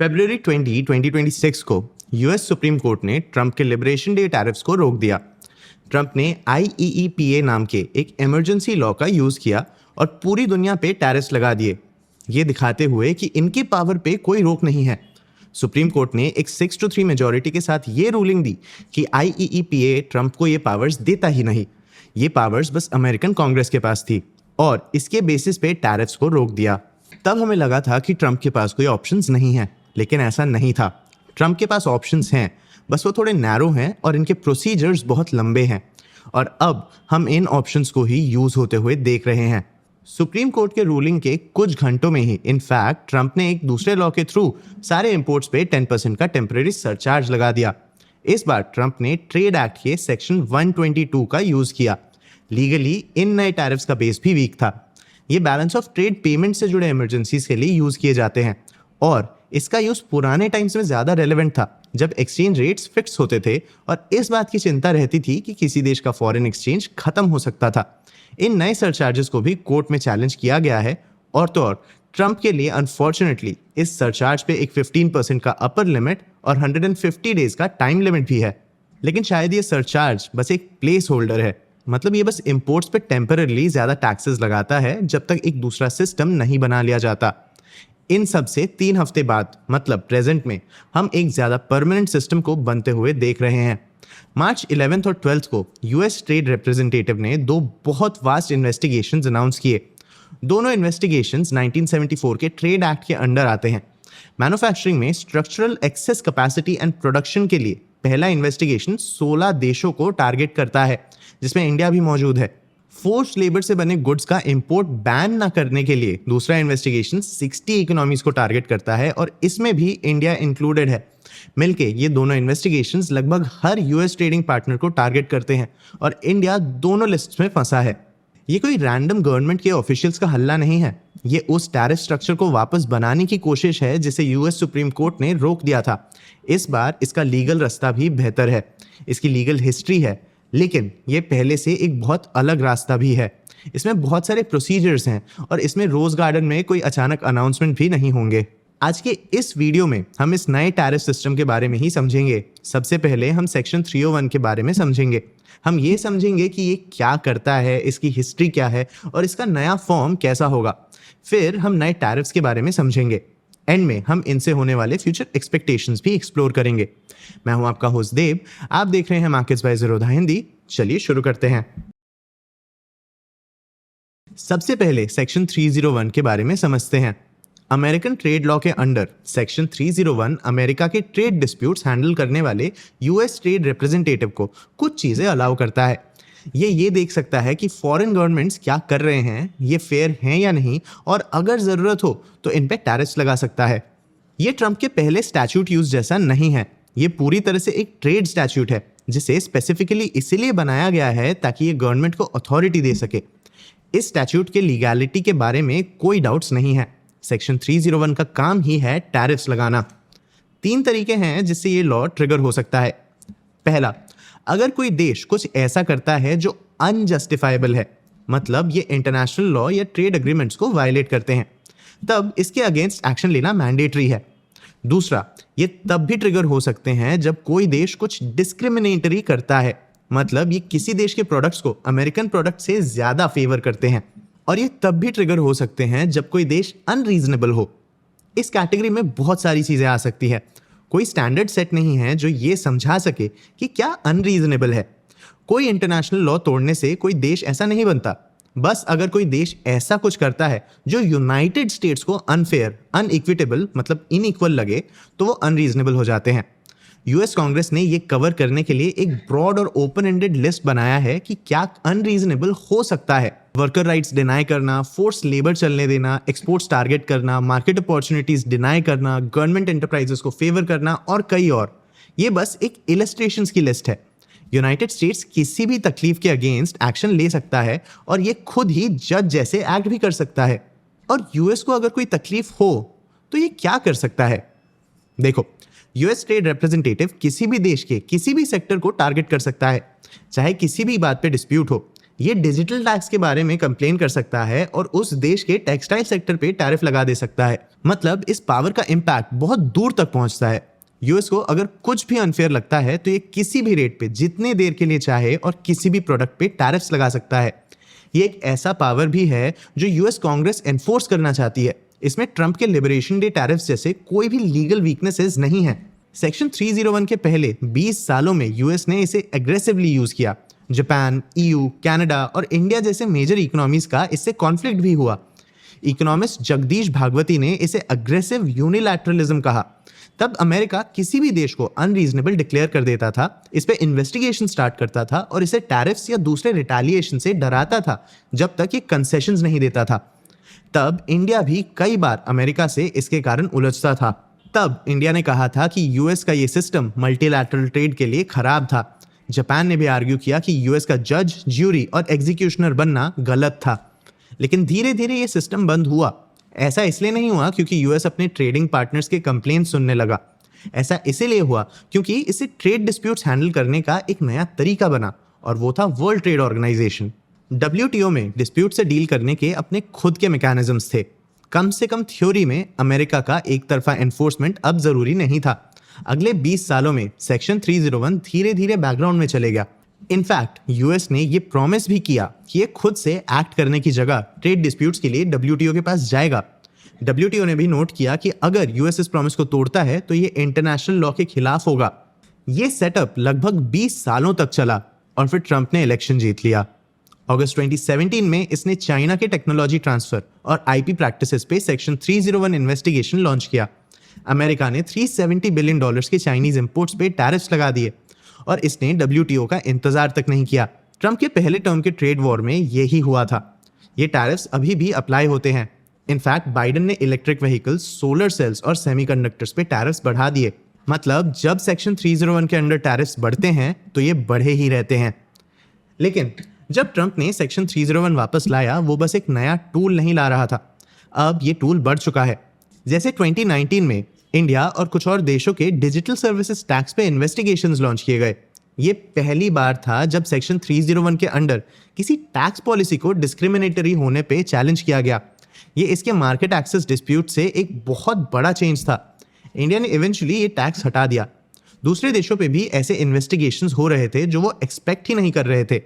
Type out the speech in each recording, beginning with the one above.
फरवरी 20, 2026 को US supreme court ने Trump के लिबरेशन डे टैरिफ्स को रोक दिया। ट्रंप ने IEEPA नाम के एक इमरजेंसी लॉ का यूज किया और पूरी दुनिया पे टैरिफ्स लगा दिए, ये दिखाते हुए कि इनकी पावर पे कोई रोक नहीं है। सुप्रीम कोर्ट ने एक 6-3 मेजॉरिटी के साथ ये रूलिंग दी कि IEEPA ट्रंप को ये पावर्स देता ही नहीं, ये पावर्स बस अमेरिकन कांग्रेस के पास थी और इसके बेसिस पे टैरिफ्स को रोक दिया। तब हमें लगा था कि ट्रंप के पास कोई ऑप्शंस नहीं है, लेकिन ऐसा नहीं था। ट्रंप के पास ऑप्शंस हैं, बस वो थोड़े नैरो हैं और इनके प्रोसीजर्स बहुत लंबे हैं और अब हम इन ऑप्शंस को ही यूज होते हुए देख रहे हैं। सुप्रीम कोर्ट के रूलिंग के कुछ घंटों में ही इनफैक्ट ट्रंप ने एक दूसरे लॉ के थ्रू सारे इंपोर्ट्स पे 10% का टेम्परेरी सरचार्ज लगा दिया। इस बार ट्रंप ने ट्रेड एक्ट के सेक्शन 122 का यूज किया। लीगली इन नए टैरिफ्स का बेस भी वीक था। ये बैलेंस ऑफ ट्रेड पेमेंट से जुड़े इमरजेंसीज के लिए यूज किए जाते हैं और इसका यूज पुराने टाइम्स में ज्यादा रेलेवेंट था, जब एक्सचेंज रेट्स फिक्स होते थे और इस बात की चिंता रहती थी कि किसी देश का फॉरेन एक्सचेंज खत्म हो सकता था। इन नए सरचार्जेस को भी कोर्ट में चैलेंज किया गया है और तो और ट्रंप के लिए अनफॉर्चुनेटली इस सरचार्ज पे एक 15% का अपर लिमिट और 150 डेज का टाइम लिमिट भी है। लेकिन शायद ये सरचार्ज बस एक प्लेस होल्डर है, मतलब ये बस इंपोर्ट्स पे टेम्पररली ज्यादा टैक्सेस लगाता है जब तक एक दूसरा सिस्टम नहीं बना लिया जाता। इन सब से 3 हफ्ते बाद मतलब प्रेजेंट में हम एक ज्यादा परमानेंट सिस्टम को बनते हुए देख रहे हैं। मार्च 11 और 12 को यूएस ट्रेड रिप्रेजेंटेटिव ने 2 बहुत वास्ट इन्वेस्टिगेशंस अनाउंस किए। दोनों इन्वेस्टिगेशंस 1974 के ट्रेड एक्ट के अंडर आते हैं। मैन्युफैक्चरिंग में structural access capacity and production के लिए पहला इन्वेस्टिगेशन 16 देशों को टारगेट करता है, जिसमें इंडिया भी मौजूद है। फोर्स्ड लेबर से बने गुड्स का इंपोर्ट बैन ना करने के लिए दूसरा इन्वेस्टिगेशन 60 इकोनॉमीज को टारगेट करता है और इसमें भी इंडिया इंक्लूडेड है। मिलके ये दोनों इन्वेस्टिगेशंस लगभग हर यूएस ट्रेडिंग पार्टनर को टारगेट करते हैं और इंडिया दोनों लिस्ट्स में फंसा है। ये कोई रैंडम गवर्नमेंट के ऑफिशियल्स का हल्ला नहीं है, ये उस टैरिफ स्ट्रक्चर को वापस बनाने की कोशिश है जिसे यूएस सुप्रीम कोर्ट ने रोक दिया था। इस बार इसका लीगल रास्ता भी बेहतर है, इसकी लीगल हिस्ट्री है, लेकिन ये पहले से एक बहुत अलग रास्ता भी है। इसमें बहुत सारे प्रोसीजर्स हैं और इसमें रोज गार्डन में कोई अचानक अनाउंसमेंट भी नहीं होंगे। आज के इस वीडियो में हम इस नए टैरिफ सिस्टम के बारे में ही समझेंगे। सबसे पहले हम सेक्शन 301 के बारे में समझेंगे। हम ये समझेंगे कि ये क्या करता है, इसकी हिस्ट्री क्या है और इसका नया फॉर्म कैसा होगा। फिर हम नए टैरिफ्स के बारे में समझेंगे। एंड में हम इनसे होने वाले फ्यूचर एक्सपेक्टेशंस भी एक्सप्लोर करेंगे। मैं हूं आपका होस्ट देव, आप देख रहे हैं मार्केट्स बाय ज़ीरोधा हिंदी। चलिए शुरू करते हैं। सबसे पहले सेक्शन 301 के बारे में समझते हैं। अमेरिकन ट्रेड लॉ के अंडर सेक्शन 301 अमेरिका के ट्रेड डिस्प्यूट्स हैंडल करने वाले यूएस ट्रेड रिप्रेजेंटेटिव को कुछ चीजें अलाउ करता है। ये देख सकता है कि फॉरेन गवर्नमेंट्स क्या कर रहे हैं, ये फेयर हैं या नहीं, और अगर ज़रूरत हो तो इन पे टैरिफ्स लगा सकता है। ये ट्रंप के पहले स्टैट्यूट यूज जैसा नहीं है, ये पूरी तरह से एक ट्रेड स्टैट्यूट है जिसे स्पेसिफिकली इसीलिए बनाया गया है ताकि ये गवर्नमेंट को अथॉरिटी दे सके। इस स्टैट्यूट के लीगैलिटी के बारे में कोई डाउट्स नहीं है। सेक्शन 301 का काम ही है टैरिफ्स लगाना। 3 तरीके हैं जिससे ये लॉ ट्रिगर हो सकता है। पहला, अगर कोई देश कुछ ऐसा करता है जो अनजस्टिफाइबल है, मतलब ये इंटरनेशनल लॉ या ट्रेड एग्रीमेंट्स को वायलेट करते हैं, तब इसके अगेंस्ट एक्शन लेना मैंडेटरी है। दूसरा, ये तब भी ट्रिगर हो सकते हैं जब कोई देश कुछ डिस्क्रिमिनेटरी करता है, मतलब ये किसी देश के प्रोडक्ट्स को अमेरिकन प्रोडक्ट से ज्यादा फेवर करते हैं। और ये तब भी ट्रिगर हो सकते हैं जब कोई देश अनरीजनेबल हो। इस कैटेगरी में बहुत सारी चीजें आ सकती है। कोई स्टैंडर्ड सेट नहीं है जो ये समझा सके कि क्या अनरीजनेबल है। कोई इंटरनेशनल लॉ तोड़ने से कोई देश ऐसा नहीं बनता। बस अगर कोई देश ऐसा कुछ करता है जो यूनाइटेड स्टेट्स को अनफेयर, अनइक्विटेबल मतलब इनइक्वल लगे, तो वो अनरीजनेबल हो जाते हैं। यूएस कांग्रेस ने ये कवर करने के लिए एक ब्रॉड और ओपन एंडेड लिस्ट बनाया है कि क्या अनरीजनेबल हो सकता है। वर्कर राइट्स डिनाई करना, फोर्स लेबर चलने देना, एक्सपोर्ट्स टारगेट करना, मार्केट अपॉर्चुनिटीज डिनाई करना, गवर्नमेंट एंटरप्राइजेस को फेवर करना और कई और। ये बस एक इलस्ट्रेशंस की लिस्ट है। यूनाइटेड स्टेट्स किसी भी तकलीफ के अगेंस्ट एक्शन ले सकता है और ये खुद ही जज जैसे एक्ट भी कर सकता है। और यूएस को अगर कोई तकलीफ हो तो ये क्या कर सकता है? देखो, यूएस ट्रेड रिप्रेजेंटेटिव किसी भी देश के किसी भी सेक्टर को टारगेट कर सकता है, चाहे किसी भी बात पे डिस्प्यूट हो। ये डिजिटल टैक्स के बारे में कंप्लेन कर सकता है और उस देश के टेक्सटाइल सेक्टर पे टैरिफ लगा दे सकता है। मतलब इस पावर का इम्पैक्ट बहुत दूर तक पहुंचता है। यूएस को अगर कुछ भी अनफेयर लगता है तो ये किसी भी रेट पे जितने देर के लिए चाहे और किसी भी प्रोडक्ट पे टैरिफ्स लगा सकता है। ये एक ऐसा पावर भी है जो यूएस कांग्रेस एनफोर्स करना चाहती है। इसमें ट्रंप के लिबरेशन डे टैरिफ्स जैसे कोई भी लीगल वीकनेसेस नहीं है। सेक्शन 301 के पहले 20 सालों में यूएस ने इसे एग्रेसिवली यूज किया। जापान, ईयू, कनाडा और इंडिया जैसे मेजर इकोनॉमीज का इससे कॉन्फ्लिक्ट भी हुआ। इकोनॉमिस्ट जगदीश भागवती ने इसे अग्रेसिव यूनिलैटरलिज्म कहा। तब अमेरिका किसी भी देश को अनरीजनेबल डिक्लेयर कर देता था, इस पे इन्वेस्टिगेशन स्टार्ट करता था और इसे टैरिफ्स या दूसरे रिटेलिएशन से डराता था जब तक ये कंसेशंस नहीं देता था। तब इंडिया भी कई बार अमेरिका से इसके कारण उलझता था। तब इंडिया ने कहा था कि यूएस का ये सिस्टम मल्टीलैटरल ट्रेड के लिए खराब था। जापान ने भी आर्ग्यू किया कि यूएस का जज, ज्यूरी और एग्जीक्यूशनर बनना गलत था। लेकिन धीरे धीरे ये सिस्टम बंद हुआ। ऐसा इसलिए नहीं हुआ क्योंकि यूएस अपने ट्रेडिंग पार्टनर्स के कंप्लेंट सुनने लगा। ऐसा इसीलिए हुआ क्योंकि इसे ट्रेड डिस्प्यूट्स हैंडल करने का एक नया तरीका बना और वो था वर्ल्ड ट्रेड ऑर्गेनाइजेशन। डब्ल्यूटीओ में डिस्प्यूट से डील करने के अपने खुद के मैकेनिज्म्स थे। कम से कम थ्योरी में अमेरिका का एक तरफा एनफोर्समेंट अब जरूरी नहीं था। अगले 20 सालों में सेक्शन 301 धीरे धीरे बैकग्राउंड में चले गया। इनफैक्ट यूएस ने ये प्रॉमिस भी किया कि ये खुद से एक्ट करने की जगह ट्रेड डिस्प्यूट्स के लिए डब्ल्यूटीओ के पास जाएगा। डब्ल्यूटीओ ने भी नोट किया कि अगर यूएस इस प्रॉमिस को तोड़ता है तो ये इंटरनेशनल लॉ के खिलाफ होगा। ये सेटअप लगभग 20 सालों तक चला और फिर ट्रंप ने इलेक्शन जीत लिया। अगस्त 2017 में इसने चाइना के टेक्नोलॉजी ट्रांसफर और आईपी प्रैक्टिसेस पे सेक्शन 301 इन्वेस्टिगेशन लॉन्च किया। अमेरिका ने $370 बिलियन के चाइनीज इंपोर्ट्स पे टैरिफ्स लगा दिए और इसने डब्ल्यूटीओ का इंतजार तक नहीं किया। ट्रंप के पहले टर्म के ट्रेड वॉर में यही हुआ था। ये टैरिफ्स अभी भी अप्लाई होते हैं। इनफैक्ट बाइडेन ने इलेक्ट्रिक व्हीकल्स, सोलर सेल्स और सेमीकंडक्टर्स पे टैरिफ्स बढ़ा दिए। मतलब जब सेक्शन 301 के अंडर टैरिफ्स बढ़ते हैं तो ये बढ़े ही रहते हैं। लेकिन जब ट्रंप ने सेक्शन 301 वापस लाया, वो बस एक नया टूल नहीं ला रहा था। अब ये टूल बढ़ चुका है। जैसे 2019 में इंडिया और कुछ और देशों के डिजिटल सर्विसेज टैक्स पे इन्वेस्टिगेशंस लॉन्च किए गए। ये पहली बार था जब सेक्शन 301 के अंडर किसी टैक्स पॉलिसी को डिस्क्रिमिनेटरी होने पे चैलेंज किया गया। ये इसके मार्केट एक्सेस डिस्प्यूट से एक बहुत बड़ा चेंज था। इंडिया ने इवेंचुअली ये टैक्स हटा दिया। दूसरे देशों पे भी ऐसे इन्वेस्टिगेशंस हो रहे थे जो वो एक्सपेक्ट ही नहीं कर रहे थे।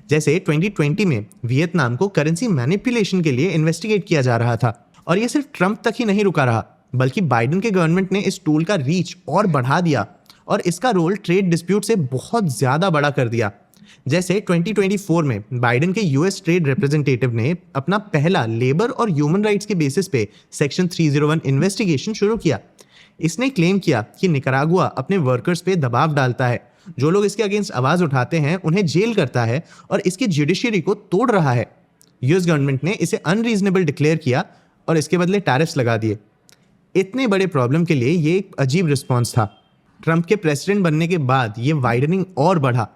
जैसे 2020 में वियतनाम को करेंसी मैनिपुलेशन के लिए इन्वेस्टिगेट किया जा रहा था और ये सिर्फ ट्रंप तक ही नहीं रुका रहा, बल्कि बाइडेन के गवर्नमेंट ने इस टूल का रीच और बढ़ा दिया और इसका रोल ट्रेड डिस्प्यूट से बहुत ज्यादा बड़ा कर दिया। जैसे 2024 में बाइडेन के यूएस ट्रेड रिप्रेजेंटेटिव ने अपना पहला लेबर और ह्यूमन राइट्स के बेसिस पे सेक्शन 301 इन्वेस्टिगेशन शुरू किया। इसने क्लेम किया कि निकरागुआ अपने वर्कर्स पे दबाव डालता है, जो लोग इसके अगेंस्ट आवाज उठाते हैं उन्हें जेल करता है और इसकी जुडिशरी को तोड़ रहा है। यूएस गवर्नमेंट ने इसे अनरीजनेबल डिक्लेयर किया और इसके बदले टैरिफ्स लगा दिए। इतने बड़े प्रॉब्लम के लिए ये एक अजीब रिस्पॉन्स था। ट्रंप के प्रेसिडेंट बनने के बाद ये वाइडनिंग और बढ़ा।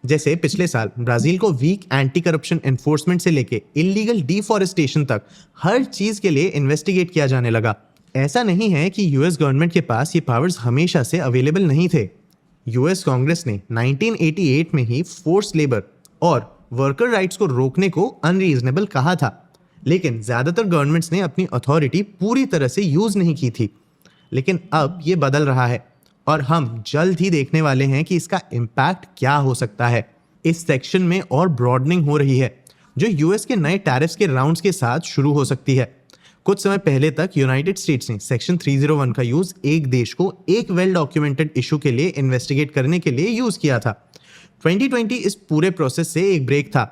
जैसे पिछले साल ब्राजील को वीक एंटी करप्शन एनफोर्समेंट से लेके इलीगल डिफॉरेस्टेशन तक हर चीज के लिए इन्वेस्टिगेट किया जाने लगा। ऐसा नहीं है कि यूएस गवर्नमेंट के पास ये पावर्स हमेशा से अवेलेबल नहीं थे। यूएस कांग्रेस ने 1988 में ही फोर्स लेबर और वर्कर राइट्स को रोकने को अनरीजनेबल कहा था, लेकिन ज्यादातर गवर्नमेंट्स ने अपनी अथॉरिटी पूरी तरह से यूज नहीं की थी। लेकिन अब ये बदल रहा है और हम जल्द ही देखने वाले हैं कि इसका इम्पैक्ट क्या हो सकता है। इस सेक्शन में और ब्रॉडनिंग हो रही है, जो यूएस के नए टैरिफ्स के राउंड्स के साथ शुरू हो सकती है। कुछ समय पहले तक यूनाइटेड स्टेट्स ने सेक्शन 301 का यूज एक देश को एक वेल डॉक्यूमेंटेड इशू के लिए इन्वेस्टिगेट करने के लिए यूज किया था। 2020 इस पूरे प्रोसेस से एक ब्रेक था।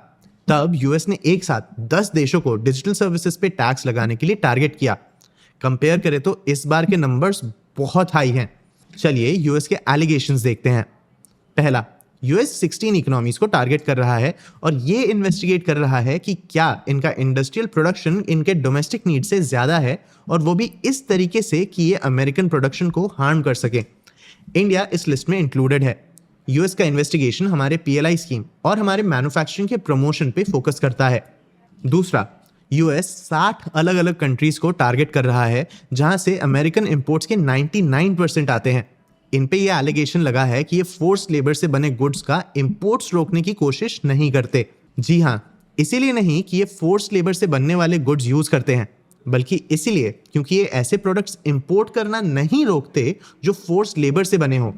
तब यूएस ने एक साथ 10 देशों को डिजिटल सर्विसेज पे टैक्स लगाने के लिए टारगेट किया। कंपेयर करें तो इस बार के नंबर्स बहुत हाई हैं। चलिए यूएस के एलिगेशंस देखते हैं। पहला, यूएस 16 इकोनॉमीज को टारगेट कर रहा है और ये इन्वेस्टिगेट कर रहा है कि क्या इनका इंडस्ट्रियल प्रोडक्शन इनके डोमेस्टिक नीड से ज्यादा है, और वो भी इस तरीके से कि ये अमेरिकन प्रोडक्शन को हार्म कर सके। इंडिया इस लिस्ट में इंक्लूडेड है। यूएस का इन्वेस्टिगेशन हमारे पीएलआई स्कीम और हमारे मैन्युफैक्चरिंग के प्रमोशन पे फोकस करता है। दूसरा, यूएस 60 अलग अलग कंट्रीज को टारगेट कर रहा है जहां से अमेरिकन इंपोर्ट्स के 99% आते हैं। इन पे ये एलिगेशन लगा है कि ये फोर्स लेबर से बने गुड्स का इंपोर्ट्स रोकने की कोशिश नहीं करते। जी हाँ, इसीलिए नहीं कि ये फोर्स्ड लेबर से बनने वाले गुड्स यूज करते हैं, बल्कि इसीलिए क्योंकि ये ऐसे प्रोडक्ट्स इंपोर्ट करना नहीं रोकते जो फोर्स्ड लेबर से बने हों।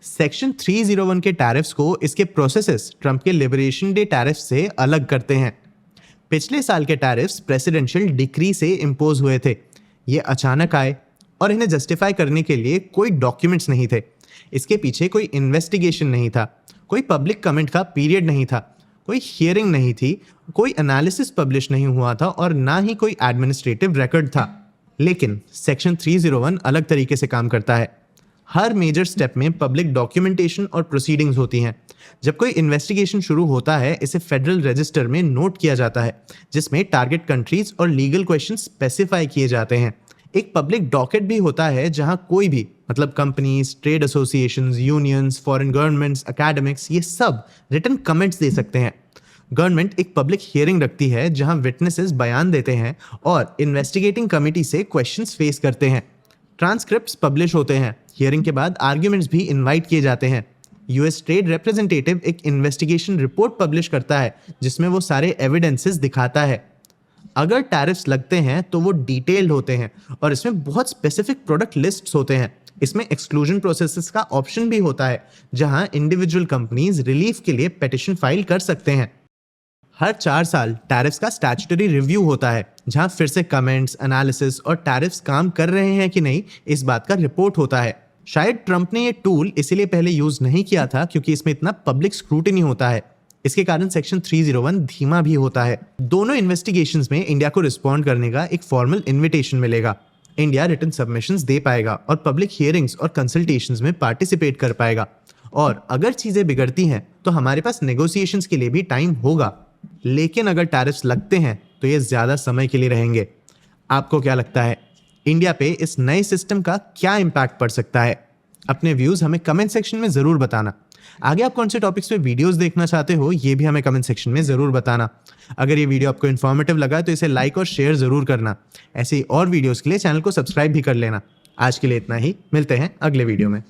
सेक्शन 301 के टैरिफ्स को इसके प्रोसेसेस ट्रंप के लिबरेशन डे टैरिफ से अलग करते हैं। पिछले साल के टैरिफ्स प्रेसिडेंशियल डिक्री से इम्पोज हुए थे। ये अचानक आए और इन्हें जस्टिफाई करने के लिए कोई डॉक्यूमेंट्स नहीं थे। इसके पीछे कोई इन्वेस्टिगेशन नहीं था, कोई पब्लिक कमेंट का पीरियड नहीं था, कोई हियरिंग नहीं थी, कोई एनालिसिस पब्लिश नहीं हुआ था और ना ही कोई एडमिनिस्ट्रेटिव रिकॉर्ड था। लेकिन सेक्शन 301 अलग तरीके से काम करता है। हर मेजर स्टेप में पब्लिक डॉक्यूमेंटेशन और प्रोसीडिंग्स होती हैं। जब कोई इन्वेस्टिगेशन शुरू होता है, इसे फेडरल रजिस्टर में नोट किया जाता है, जिसमें टारगेट कंट्रीज और लीगल क्वेश्चन स्पेसिफाई किए जाते हैं। एक पब्लिक डॉकेट भी होता है जहां कोई भी मतलब companies, trade associations, unions, foreign governments, academics, ये सब रिटन कमेंट्स दे सकते हैं। गवर्नमेंट एक पब्लिक हियरिंग रखती है जहां विटनेसेस बयान देते हैं और इन्वेस्टिगेटिंग कमेटी से क्वेश्चंस फेस करते हैं। ट्रांसक्रिप्ट्स पब्लिश होते हैं। हियरिंग के बाद आर्ग्यूमेंट्स भी इनवाइट किए जाते हैं। यूएस ट्रेड रिप्रेजेंटेटिव एक इन्वेस्टिगेशन रिपोर्ट पब्लिश करता है जिसमें वो सारे एविडेंसेस दिखाता है। अगर टैरिफ्स लगते हैं तो वो डिटेल्ड होते हैं और इसमें बहुत स्पेसिफिक प्रोडक्ट लिस्ट्स होते हैं। इसमें एक्सक्लूजन प्रोसेसेस का ऑप्शन भी होता है जहां इंडिविजुअल कंपनीज रिलीफ के लिए पिटिशन फाइल कर सकते हैं। हर 4 साल टैरिफ्स का स्टैट्यूटरी रिव्यू होता है जहां फिर से कमेंट्स, एनालिसिस और टैरिफ्स काम कर रहे हैं कि नहीं इस बात का रिपोर्ट होता है। शायद ट्रंप ने ये टूल इसीलिए पहले यूज नहीं किया था क्योंकि इसमें इतना पब्लिक स्क्रूटिनी होता है। इसके कारण सेक्शन 301 धीमा भी होता है। दोनों इन्वेस्टिगेशंस में इंडिया को रिस्पॉन्ड करने का एक फॉर्मल इन्विटेशन मिलेगा। इंडिया रिटन सबमिशंस दे पाएगा और पब्लिक हियरिंग्स और कंसल्टेशंस में पार्टिसिपेट कर पाएगा। और अगर चीजें बिगड़ती हैं तो हमारे पास नेगोशिएशंस के लिए भी टाइम होगा। लेकिन अगर टैरिफ्स लगते हैं तो ये ज्यादा समय के लिए रहेंगे। आपको क्या लगता है, इंडिया पे इस नए सिस्टम का क्या इंपैक्ट पड़ सकता है? अपने व्यूज हमें कमेंट सेक्शन में जरूर बताना। आगे आप कौन से टॉपिक्स पे वीडियोस देखना चाहते हो ये भी हमें कमेंट सेक्शन में जरूर बताना। अगर ये वीडियो आपको इन्फॉर्मेटिव लगा तो इसे लाइक और शेयर जरूर करना। ऐसे ही और वीडियोस के लिए चैनल को सब्सक्राइब भी कर लेना। आज के लिए इतना ही, मिलते हैं अगले वीडियो में।